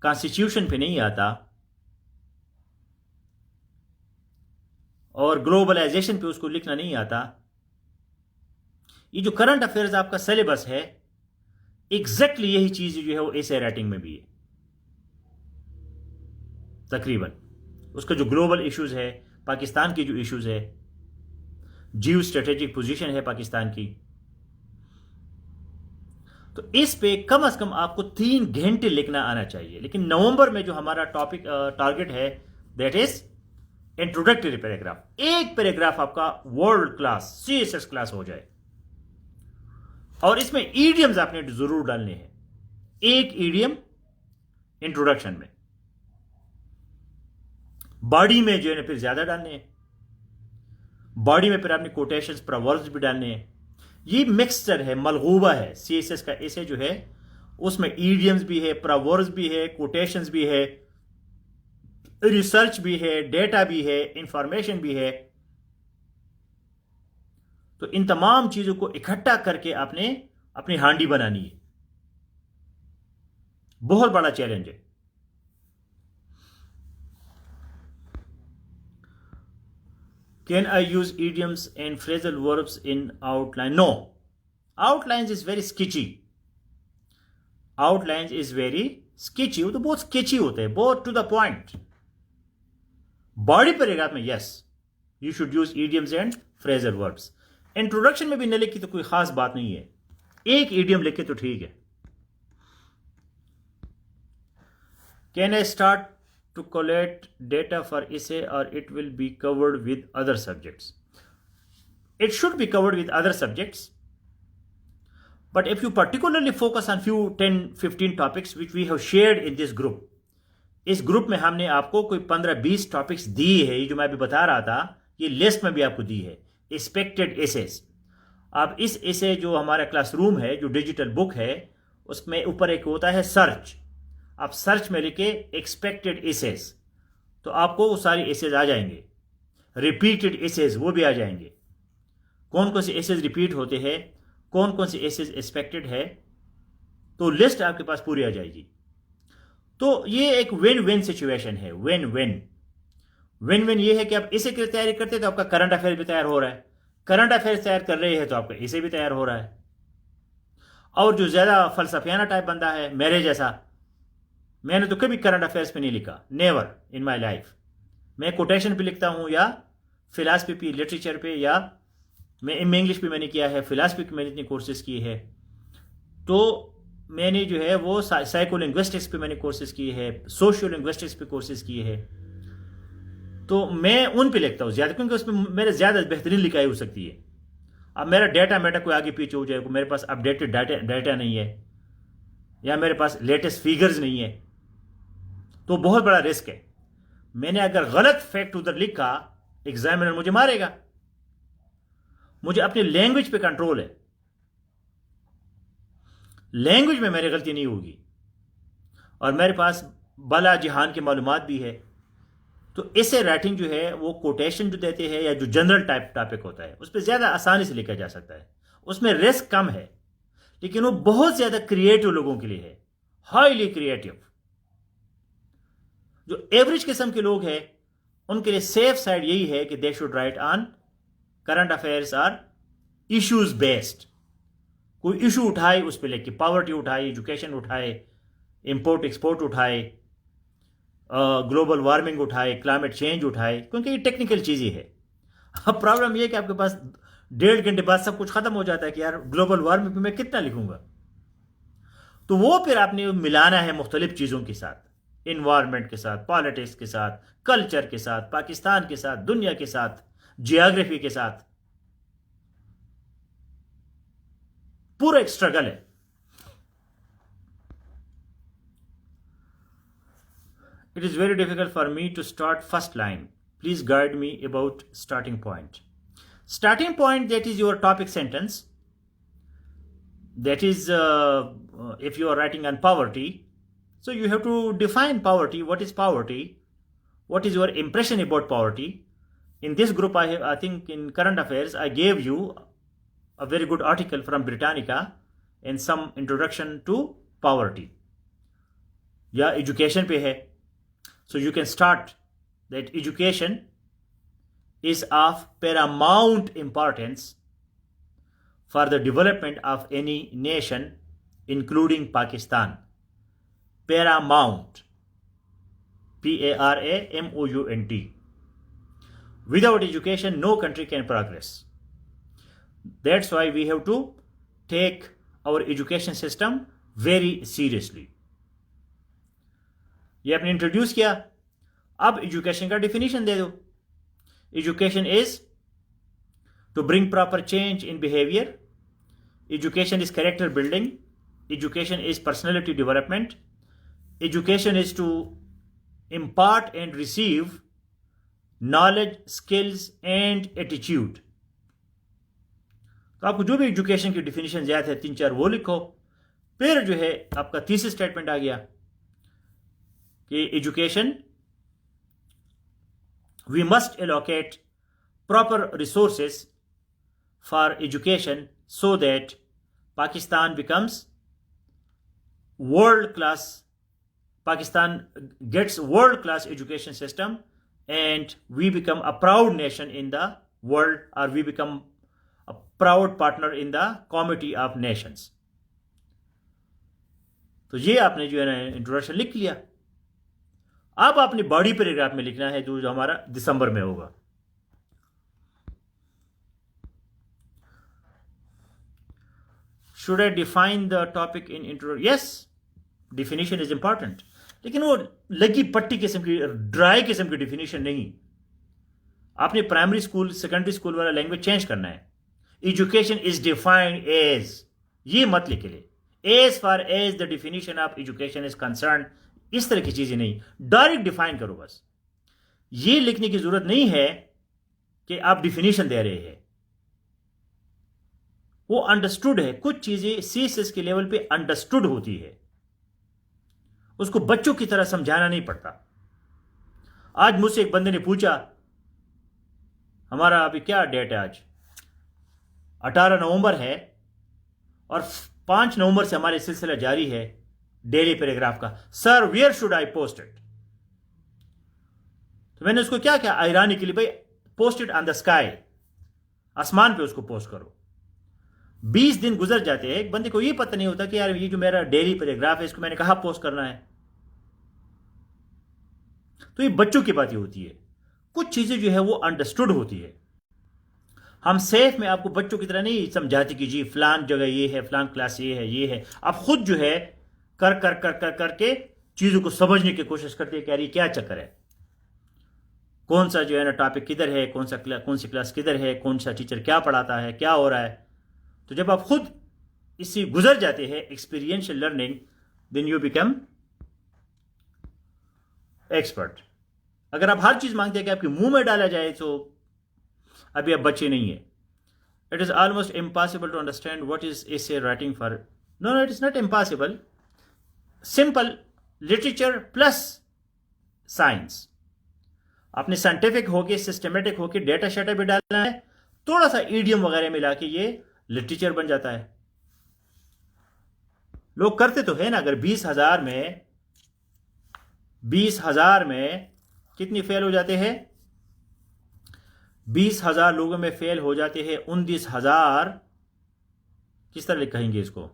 कॉन्स्टिट्यूशन पे नहीं आता, और ग्लोबलाइजेशन पे उसको लिखना नहीं आता। ये जो करंट अफेयर्स आपका सिलेबस है, एग्जैक्टली यही चीज जो है वो एसे राइटिंग में भी है तकरीबन। उसका जो ग्लोबल इश्यूज है, पाकिस्तान की जो इश्यूज है, जियो स्ट्रेटेजिक पोजीशन है पाकिस्तान की, तो इस पे कम से कम आपको 3 घंटे लिखना आना चाहिए। लेकिन नवंबर में जो हमारा टॉपिक टारगेट है, दैट इज इंट्रोडक्टरी पैराग्राफ। एक पैराग्राफ आपका वर्ल्ड क्लास सीएसएस क्लास हो जाए, और इसमें ईडियम्स आपने जरूर डालने हैं। एक ईडियम इंट्रोडक्शन में, बॉडी में जो है फिर ज्यादा डालने हैं, बॉडी में फिर आपने कोटेशंस प्रोवर्ब्स भी डालने हैं। ये मिक्सचर है, मलगूबा है सीएसएस का ऐसे जो है, उसमें ईडियम्स भी है, प्रोवर्ब्स भी है, कोटेशंस भी है, रिसर्च भी है, डेटा भी है, इंफॉर्मेशन भी है। तो इन तमाम चीजों को इकट्ठा करके आपने अपनी हांडी बनानी है। बहुत बड़ा चैलेंज है। Can I use idioms and phrasal verbs in outline? No. Outlines is very sketchy. Outlines is very sketchy. वो तो बहुत sketchy होते हैं, बहुत to the point. Body paragraph में yes, you should use idioms and phrasal verbs. Introduction में भी न लिखी तो कोई खास बात नहीं है, एक idiom लिखे तो ठीक है। Can I start to collect data for essay, or it will be covered with other subjects? It should be covered with other subjects, but if you particularly focus on few 10-15 topics which we have shared in this group, इस group में हमने आपको कोई 15-20 topics दी है। ये जो मैं अभी बता रहा था, ये लिस्ट में भी आपको दी है, एक्सपेक्टेड एसेस। अब इस एसे जो हमारा क्लासरूम है, जो डिजिटल बुक है, उसमें ऊपर एक होता है सर्च। आप सर्च में लिखे एक्सपेक्टेड एसेस, तो आपको वो सारी एसेस आ जाएंगे। रिपीटेड एसेस वो भी आ जाएंगे, कौन कौन से एसेस रिपीट होते हैं, कौन कौन से एसेस एक्सपेक्टेड है, तो लिस्ट आपके पास पूरी आ जाएगी। तो ये एक विन विन सिचुएशन है, विन विन। विन विन ये है कि आप इसे की तैयारी करते हैं तो आपका करंट अफेयर भी तैयार हो रहा है, करंट अफेयर तैयार कर रहे हैं तो आपका इसे भी तैयार हो रहा है। और जो ज्यादा फलसफियाना टाइप बंदा है मेरे जैसा, मैंने तो कभी करंट अफेयर्स पे नहीं लिखा, नेवर इन माय लाइफ। मैं कोटेशन पे लिखता हूं, या फिलासफी पे, लिटरेचर पे, या मैं इंग्लिश पे मैंने किया है, फिलासफी पे मैंने इतनी कोर्सेज की है। तो मैंने जो है वो साइको लिंग्विस्टिक्स पे मैंने कोर्सेज किए हैं, सोशियो लिंग्विस्टिक्स पे कोर्सेज किए हैं। तो मैं उन पे लिखता हूँ ज्यादा, क्योंकि उसमें मेरे ज्यादा बेहतरीन लिखाई हो सकती है। अब मेरा डेटा मेटा कोई आगे पीछे हो जाए, मेरे पास अपडेटेड डाटा नहीं है, या मेरे पास लेटेस्ट फिगर्स नहीं है, तो बहुत बड़ा रिस्क है। मैंने अगर गलत फैक्ट उधर लिखा, एग्जामिनर मुझे मारेगा। मुझे अपनी लैंग्वेज पे कंट्रोल है, लैंग्वेज में मेरी गलती नहीं होगी, और मेरे पास बला जहान की मालूमात भी है। तो ऐसे राइटिंग जो है वो कोटेशन जो देते हैं, या जो जनरल टाइप टॉपिक होता है, उस पर ज्यादा आसानी से लिखा जा सकता है, उसमें रिस्क कम है। लेकिन वो बहुत ज्यादा क्रिएटिव लोगों के लिए है, हाईली क्रिएटिव। जो एवरेज किस्म के लोग हैं उनके लिए सेफ साइड यही है कि they should write on current affairs or issues based. कोई इशू उठाए उस पर लिखे, पॉवर्टी उठाए, एजुकेशन उठाए, इंपोर्ट एक्सपोर्ट उठाए, ग्लोबल वार्मिंग उठाए, क्लाइमेट चेंज उठाए, क्योंकि ये टेक्निकल चीजें है। अब प्रॉब्लम यह है कि आपके पास 1.5 घंटे बाद सब कुछ खत्म हो जाता है कि यार ग्लोबल वार्मिंग पे मैं कितना लिखूंगा। तो वो फिर आपने मिलाना है मुख्तलिफ चीजों के साथ, इन्वायरमेंट के साथ, पॉलिटिक्स के साथ, कल्चर के साथ, पाकिस्तान के साथ, दुनिया के साथ, जियोग्राफी के साथ। पूरा एक स्ट्रगल है। It is very difficult for me to start first line. Please guide me about starting point. Starting point, that is your topic sentence. That is, if you are writing on poverty, so you have to define poverty. What is poverty? What is your impression about poverty? In this group, I think in current affairs, I gave you a very good article from Britannica and some introduction to poverty. या education पे है. So you can start that education is of paramount importance for the development of any nation, including Pakistan. Paramount. Paramount. Without education, no country can progress. That's why we have to take our education system very seriously. ये आपने introduce किया, अब education का definition दे दो. Education is to bring proper change in behaviour. Education is character building. Education is personality development. Education is to impart and receive knowledge, skills and attitude. तो आपको जो भी एजुकेशन की डिफिनीशन याद है 3-4 वो लिखो. फिर जो है आपका थीसिस स्टेटमेंट आ गया कि education, we must allocate proper resources for education so that Pakistan becomes world class. Pakistan gets world-class education system and we become a proud nation in the world, or we become a proud partner in the committee of nations. तो ये आपने जो है ना introduction लिख लिया. अब आपने बॉडी पैराग्राफ में लिखना है जो हमारा दिसंबर में होगा. Should I define the topic in intro? Yes, definition is important. लेकिन वो लगी पट्टी किस्म की, ड्राई किस्म की डिफिनीशन नहीं. आपने प्राइमरी स्कूल सेकेंडरी स्कूल वाला लैंग्वेज चेंज करना है. एजुकेशन इज डिफाइंड एज, ये मत लिख ले. As far as the definition of education is concern. इस तरह की चीजें नहीं, डायरेक्ट डिफाइन करो बस. ये लिखने की जरूरत नहीं है कि आप डिफिनीशन दे रहे हैं. वो अंडरस्टूड है. कुछ चीजें सीएसएस के लेवल पे अंडरस्टूड होती है, उसको बच्चों की तरह समझाना नहीं पड़ता. आज मुझसे एक बंदे ने पूछा, हमारा अभी क्या डेट है, आज 18 नवंबर है और 5 नवंबर से हमारे सिलसिला जारी है डेली पैराग्राफ का. Sir where should I post it? तो मैंने उसको क्या क्या आयरानिकली, भाई post it on the sky, आसमान पे उसको पोस्ट करो. 20 दिन गुजर जाते हैं, एक बंदे को ये पता नहीं होता कि यार ये जो मेरा डेली पैराग्राफ है इसको मैंने कहां पोस्ट करना है. तो ये बच्चों की बातें होती है. कुछ चीजें जो है वो अंडरस्टूड होती है. हम सेफ में आपको बच्चों की तरह नहीं समझाते कि जी फलान जगह ये है, फलान क्लास ये है, ये है. आप खुद जो है कर कर कर कर करके चीजों को समझने की कोशिश करते हैं कि यार ये क्या चक्कर है, कौन सा जो है ना टॉपिक किधर है, कौन सी क्लास किधर है, कौन सा टीचर क्या पढ़ाता है, क्या हो रहा है. तो जब आप खुद इससे गुजर जाते हैं, experiential learning, then you become expert. अगर आप हर चीज मांगते हैं कि आपके मुंह में डाला जाए तो अभी आप बच्चे नहीं है. It is almost impossible to understand what is essay writing for. No, it is not impossible. Simple literature plus science. आपने साइंटिफिक होके, सिस्टमेटिक होके डेटा शेटा भी डालना है, थोड़ा सा ईडियम वगैरह मिला के ये लिटरेचर बन जाता है. लोग करते तो है ना. अगर 20,000 में कितनी फेल हो जाते हैं? 20,000 लोगों में फेल हो जाते हैं 19,000. किस तरह कहेंगे इसको?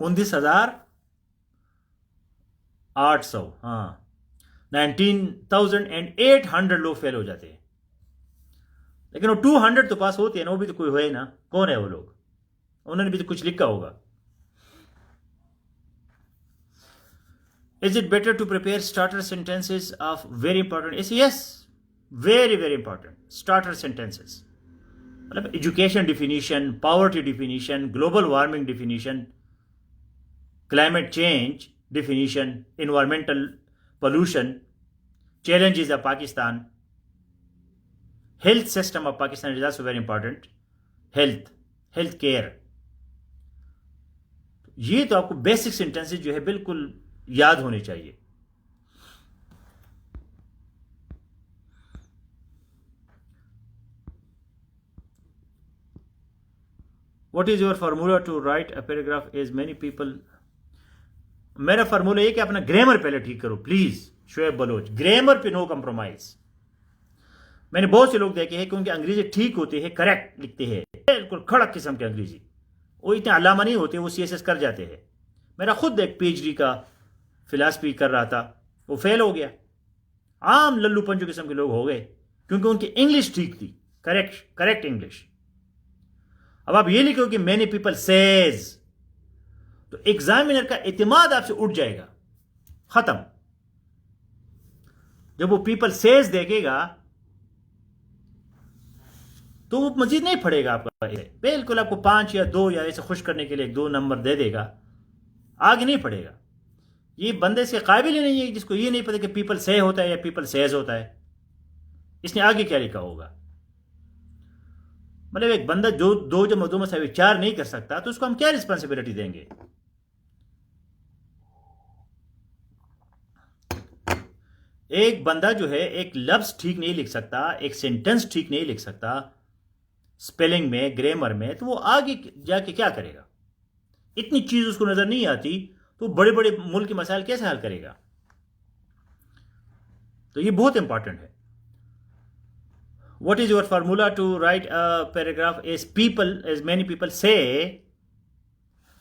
19,800. हाँ, 19,800 लोग फेल हो जाते हैं. लेकिन वो 200 तो पास होते हैं ना. वो भी तो कोई है ना. कौन है वो लोग? उन्होंने भी तो कुछ लिखा होगा. Is it better to prepare starter sentences of very important? Yes, very very important. Starter sentences. मतलब education definition, poverty definition, global warming definition, climate change definition, environmental pollution, challenges of Pakistan, health system of Pakistan is also very important. health care. ये तो आपको basic sentences जो है बिल्कुल याद होने चाहिए. What is your formula to write a paragraph as many people? मेरा फार्मूला ये कि अपना ग्रामर पहले ठीक करो प्लीज. शोएब बलोच, ग्रामर पे नो कंप्रोमाइज. मैंने बहुत से लोग देखे हैं कि उनकी अंग्रेजी ठीक होती है, करेक्ट लिखते हैं, बिल्कुल खड़क किस्म की अंग्रेजी, वो इतने अलामा नहीं होते, वो CSS कर जाते हैं। मेरा खुद एक PhD का फिलासफी कर रहा था, वो फेल हो गया। आम लल्लू पंजू किस्म के लोग हो गए क्योंकि उनकी इंग्लिश ठीक थी, करेक्ट इंग्लिश। अब आप ये लिखो कि मैनी पीपल सेज, तो एग्जामिनर का एतमाद आपसे उठ जाएगा, खत्म। जब वो पीपल सेज देखेगा तो वो मजीद नहीं पढ़ेगा आपका, बिल्कुल आपको 5 या 2 या ऐसे खुश करने के लिए 2 नंबर दे देगा, आगे नहीं पढ़ेगा। ये बंदे से काबिल ही नहीं है जिसको ये नहीं पता कि पीपल से होता है या पीपल सेज होता है, इसने आगे क्या लिखा होगा। मतलब एक बंदा जो 2 से विचार नहीं कर सकता तो उसको हम क्या रिस्पॉन्सिबिलिटी देंगे। एक बंदा जो है एक लफ्ज ठीक नहीं लिख सकता, एक सेंटेंस ठीक नहीं लिख सकता स्पेलिंग में, ग्रामर में, तो वो आगे जाके क्या करेगा। इतनी चीज उसको नजर नहीं आती तो बड़े बड़े मुल्क के मसाइल कैसे हल करेगा। तो ये बहुत इंपॉर्टेंट है। What is your formula to write a paragraph as many people say.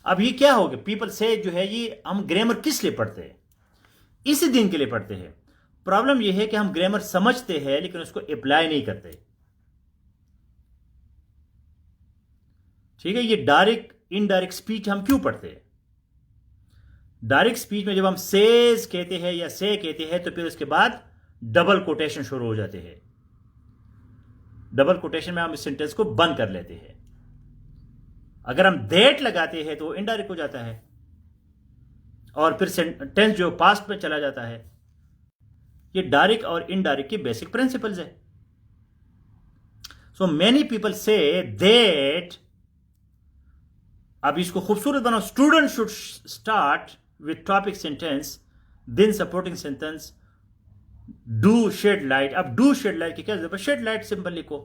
अब ये क्या हो गया, पीपल से जो है ये हम ग्रामर किस लिए पढ़ते हैं, इसी दिन के लिए पढ़ते हैं। प्रॉब्लम यह है कि हम ग्रामर समझते हैं लेकिन उसको अप्लाई नहीं करते। ठीक है, ये डायरेक्ट इनडायरेक्ट स्पीच हम क्यों पढ़ते हैं। डायरेक्ट स्पीच में जब हम सेज कहते हैं या से कहते हैं तो फिर उसके बाद डबल कोटेशन शुरू हो जाते हैं। डबल कोटेशन में हम इस सेंटेंस को बंद कर लेते हैं। अगर हम दैट लगाते हैं तो इनडायरेक्ट हो जाता है और फिर टेंस जो पास्ट में चला जाता है। ये डायरेक्ट और इनडायरेक्ट के बेसिक प्रिंसिपल्स है। So many people say that, अब इसको खूबसूरत बनाओ, student should start with topic sentence then supporting sentence do shed light. अब डू शेड लाइट की क्या जरूरत है, शेड लाइट सिंपल लिखो,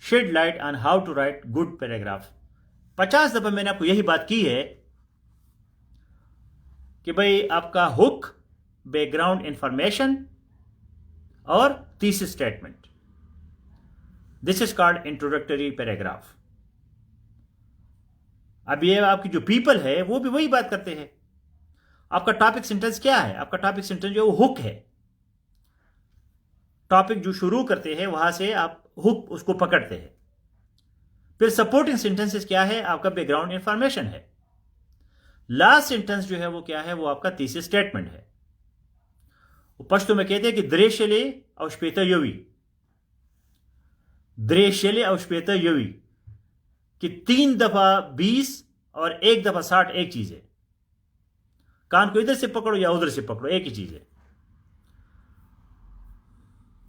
shed light on how to write good paragraph. 50 दफा मैंने आपको यही बात की है कि भाई आपका हुक, बैकग्राउंड इंफॉर्मेशन और thesis statement, this is called introductory paragraph. अब ये आपकी जो पीपल है वो भी वही बात करते हैं। आपका टॉपिक सेंटेंस क्या है, आपका टॉपिक सेंटेंस जो हुक है, टॉपिक जो शुरू करते हैं वहां से आप हुक उसको पकड़ते हैं। फिर सपोर्टिंग सेंटेंसेस क्या है, आपका बैकग्राउंड इंफॉर्मेशन है। लास्ट सेंटेंस जो है वो क्या है, वो आपका थीसिस स्टेटमेंट है। पश्तो में कहते हैं कि द्रेशले औष्पेता यवी, द्रेशले औष्पेता यवी, कि 3 दफा 20 और 1 दफा 60 एक चीज है। कान को इधर से पकड़ो या उधर से पकड़ो, एक ही चीज है।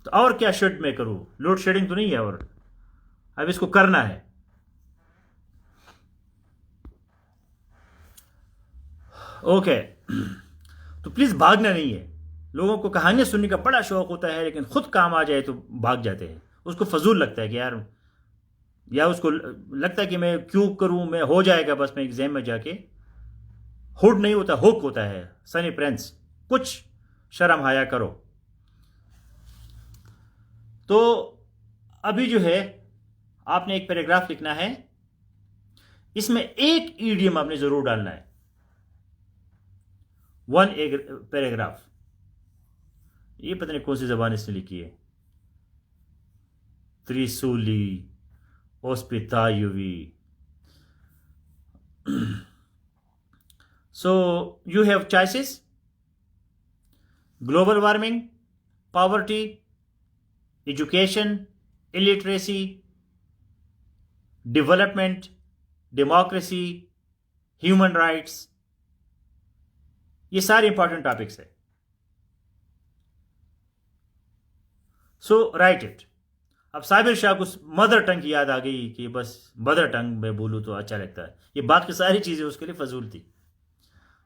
तो और क्या शेड में करूं, लोड शेडिंग तो नहीं है, और अब इसको करना है। ओके, तो प्लीज भागना नहीं है। लोगों को कहानियां सुनने का बड़ा शौक होता है लेकिन खुद काम आ जाए तो भाग जाते हैं। उसको फजूल लगता है कि यार, या उसको लगता है कि मैं क्यों करूं, मैं हो जाएगा बस मैं एग्जाम में जाके। हुड नहीं होता, हुक होता है। सनी प्रिंस, कुछ शर्म हाया करो। तो अभी जो है आपने एक पैराग्राफ लिखना है, इसमें एक ईडियम आपने जरूर डालना है। 1 पैराग्राफ, ये पता नहीं कौन सी जबान इसने लिखी है, Trishuli ospitayuvi. So you have choices: global warming, poverty, education, illiteracy, development, democracy, human rights. ये सारे इंपॉर्टेंट टॉपिक्स है। सो राइट इट। अब साबिर शाह को मदर टंग की याद आ गई कि बस मदर टंग में बोलूँ तो अच्छा लगता है। ये बाकी सारी चीज़ें उसके लिए फजूल थी।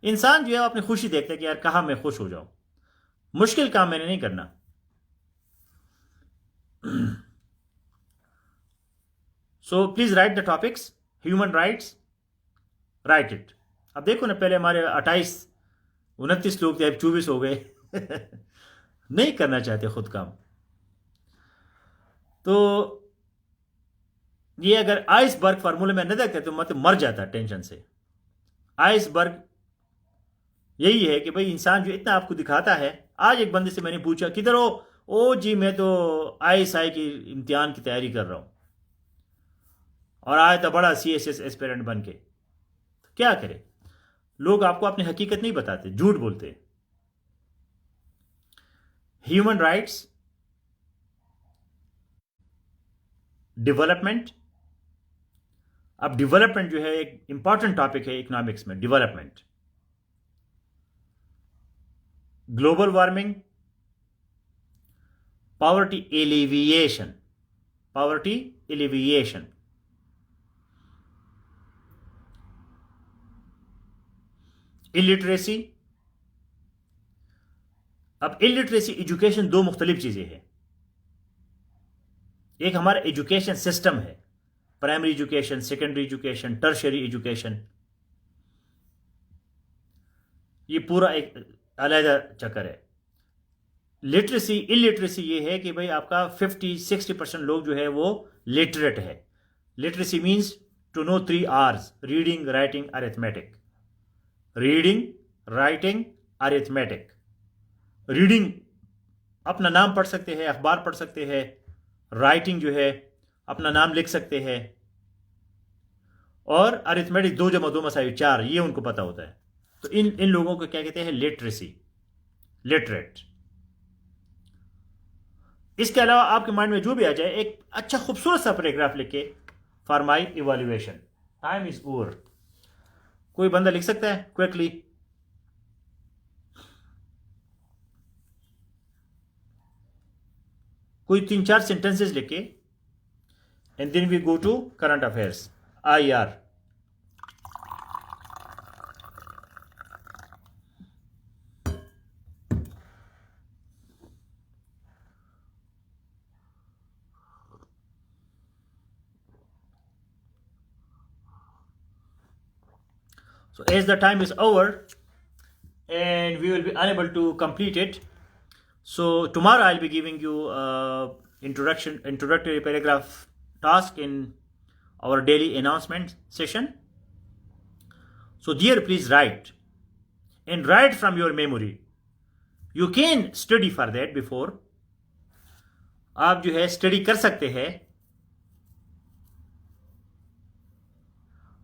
इंसान जो है अपनी खुशी देखता है कि यार कहाँ मैं खुश हो जाऊं, मुश्किल काम मैंने नहीं करना। So please right the topics. Human rights, right it. अब देखो ना, पहले हमारे 28-29 लोग थे, अब 24 हो गए। नहीं करना चाहते खुद काम। तो ये अगर आइसबर्ग फार्मूले में न देखते तो मतलब मर जाता टेंशन से। आइसबर्ग यही है कि भाई इंसान जो इतना आपको दिखाता है। आज एक बंदे से मैंने पूछा किधर हो, ओ जी मैं तो ISI की इम्तिहान की तैयारी कर रहा हूँ और आया था बड़ा CSS एस्पिरेंट बन के। तो क्या करे, लोग आपको अपनी हकीकत नहीं बताते, झूठ बोलते। Human rights, development. अब डेवलपमेंट जो है एक इंपॉर्टेंट टॉपिक है इकोनॉमिक्स में। Development, global warming, poverty alleviation, poverty alleviation, illiteracy. अब इलिटरेसी एजुकेशन दो मुख्तलिफ चीजें हैं। एक हमारा एजुकेशन सिस्टम है, primary education, secondary education, tertiary education, ये पूरा एक अलग चक्कर है। लिटरेसी, इलिटरेसी ये है कि भाई आपका 50-60% लोग जो है वो लिटरेट है। Literacy means to know 3 R's: reading, writing, arithmetic. Reading, writing, arithmetic. Reading, अपना नाम पढ़ सकते हैं, अखबार पढ़ सकते हैं। राइटिंग जो है अपना नाम लिख सकते हैं। और अरिथमेटिक 2 + 2 = 4, ये उनको पता होता है। तो इन लोगों को क्या कहते हैं? Literacy, literate. इसके अलावा आपके माइंड में जो भी आ जाए, एक अच्छा खूबसूरत सा पैराग्राफ लिखे for my evaluation. Time is over. कोई बंदा लिख सकता है क्विकली? कोई 3-4 सेंटेंसेस लिखे and then we go to current affairs, IR। So as the time is over and we will be unable to complete it, so tomorrow I'll be giving you introductory paragraph task in our daily announcement session. So dear, please write and write from your memory. You can study for that before. आप जो है study कर सकते हैं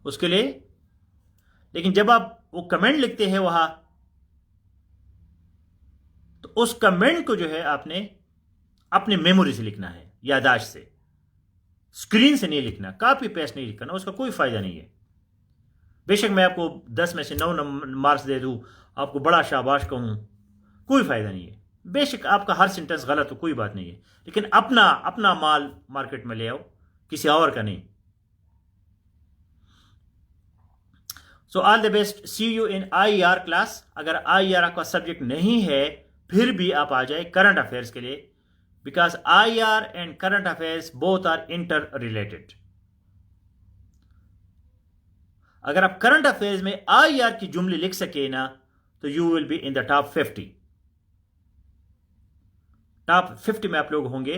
उसके लिए, लेकिन जब आप वो कमेंट लिखते हैं वहां, तो उस कमेंट को जो है आपने अपने मेमोरी से लिखना है, याददाश्त से। स्क्रीन से नहीं लिखना, कॉपी पेस्ट नहीं लिखना, उसका कोई फायदा नहीं है। बेशक मैं आपको 10 में से 9 मार्क्स दे दूं, आपको बड़ा शाबाश कहूं, कोई फायदा नहीं है। बेशक आपका हर सेंटेंस गलत हो, कोई बात नहीं है, लेकिन अपना अपना माल मार्केट में ले आओ, किसी और का नहीं। So all the best, see you in IR class. अगर IR आपका सब्जेक्ट नहीं है फिर भी आप आ जाए करंट अफेयर्स के लिए, because IR and current affairs both are interrelated. अगर आप करंट अफेयर्स में IR की जुमले लिख सके ना, तो you will be in the top 50। Top 50 में आप लोग होंगे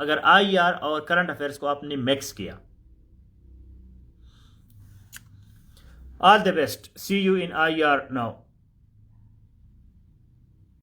अगर IR और करंट अफेयर्स को आपने मिक्स किया। All the best, see you in IR now.